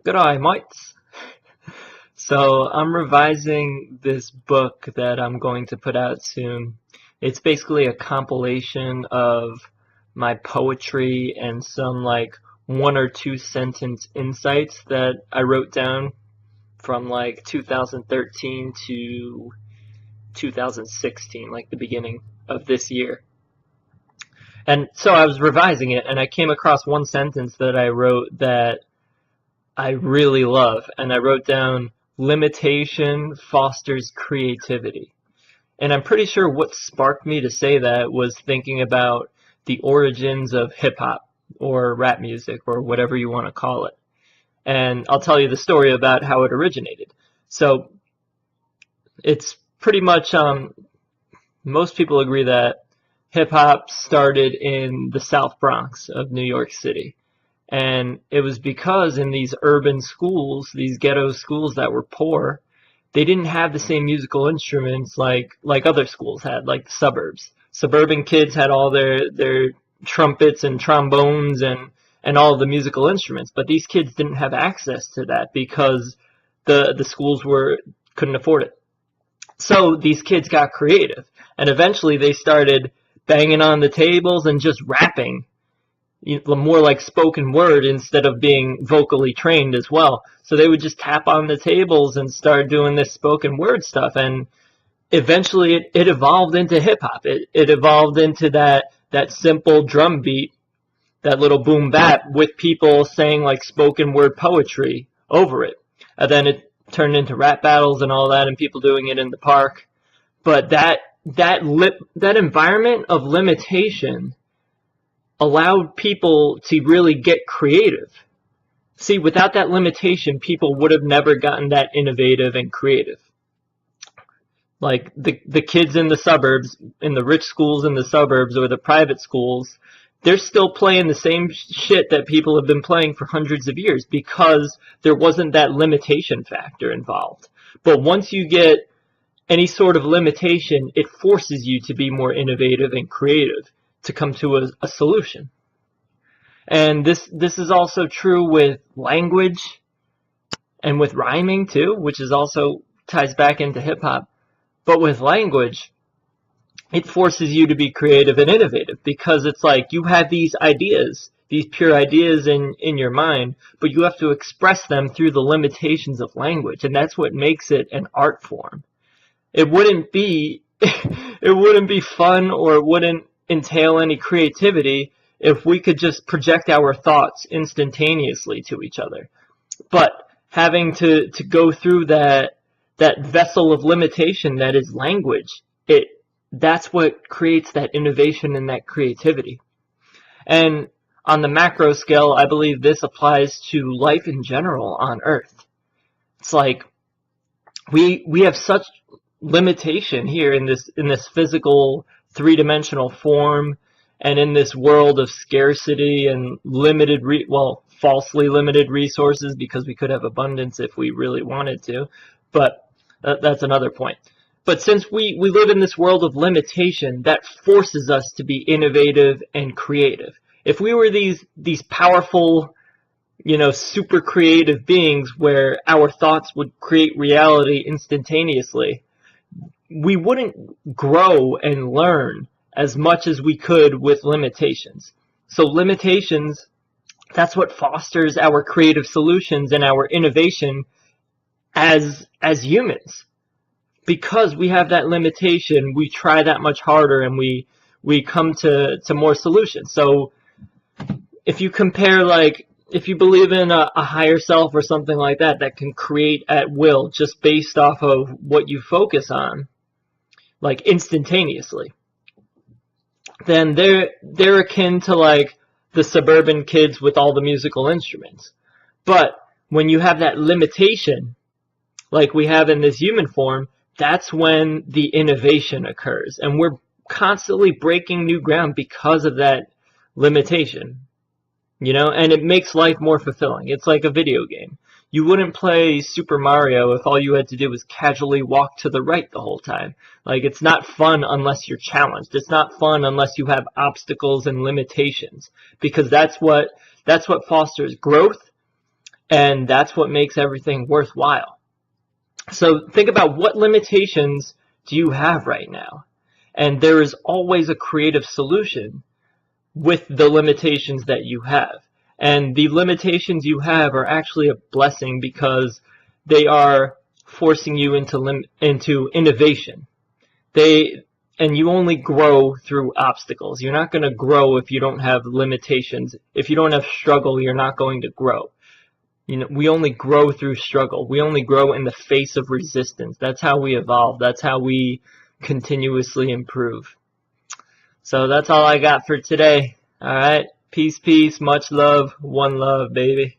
Good eye, mates. So I'm revising this book that I'm going to put out soon. It's basically a compilation of my poetry and some like one or two sentence insights that I wrote down from like 2013 to 2016, like the beginning of this year. And so I was revising it and I came across one sentence that I wrote that I really love, and I wrote down limitation fosters creativity. And I'm pretty sure what sparked me to say that was thinking about the origins of hip hop or rap music or whatever you want to call it. And I'll tell you the story about how it originated. So it's pretty much most people agree that hip hop started in the South Bronx of New York City. And it was because in these urban schools, these ghetto schools that were poor, they didn't have the same musical instruments like other schools had, like the suburbs. Suburban kids had all their trumpets and trombones and all the musical instruments, but these kids didn't have access to that because the schools couldn't afford it. So these kids got creative, and eventually they started banging on the tables and just rapping, more like spoken word instead of being vocally trained as well. So they would just tap on the tables and start doing this spoken word stuff, and eventually it evolved into hip hop. It evolved into that simple drum beat, that little boom bap with people saying like spoken word poetry over it. And then it turned into rap battles and all that, and people doing it in the park. But that environment of limitation allowed people to really get creative. See, without that limitation, people would have never gotten that innovative and creative. Like the kids in the suburbs, in the rich schools in the suburbs or the private schools, they're still playing the same shit that people have been playing for hundreds of years because there wasn't that limitation factor involved. But once you get any sort of limitation, it forces you to be more innovative and creative to come to a solution. And this is also true with language and with rhyming too, which is also ties back into hip hop. But with language, it forces you to be creative and innovative because it's like you have these ideas, these pure ideas in your mind, but you have to express them through the limitations of language, and that's what makes it an art form. It wouldn't be fun, or it wouldn't entail any creativity if we could just project our thoughts instantaneously to each other. But having to go through that vessel of limitation that is language, that's what creates that innovation and that creativity. And on the macro scale, I believe this applies to life in general on Earth. It's like we have such limitation here in this physical three-dimensional form, and in this world of scarcity and falsely limited resources, because we could have abundance if we really wanted to, but that's another point. But since we live in this world of limitation, that forces us to be innovative and creative. If we were these powerful, super creative beings where our thoughts would create reality instantaneously, we wouldn't grow and learn as much as we could with limitations. So limitations, that's what fosters our creative solutions and our innovation as humans. Because we have that limitation, we try that much harder and we come to more solutions. So if you compare, if you believe in a higher self or something like that can create at will just based off of what you focus on, like instantaneously, then they're akin to the suburban kids with all the musical instruments. But when you have that limitation, like we have in this human form, that's when the innovation occurs. And we're constantly breaking new ground because of that limitation, and it makes life more fulfilling. It's like a video game. You wouldn't play Super Mario if all you had to do was casually walk to the right the whole time. It's not fun unless you're challenged. It's not fun unless you have obstacles and limitations, because that's what fosters growth And that's what makes everything worthwhile. So think about, what limitations do you have right now? And there is always a creative solution with the limitations that you have. And the limitations you have are actually a blessing, because they are forcing you into innovation. And you only grow through obstacles. You're not going to grow if you don't have limitations. If you don't have struggle, you're not going to grow. We only grow through struggle. We only grow in the face of resistance. That's how we evolve. That's how we continuously improve. So that's all I got for today. All right. Peace, peace, much love, one love, baby.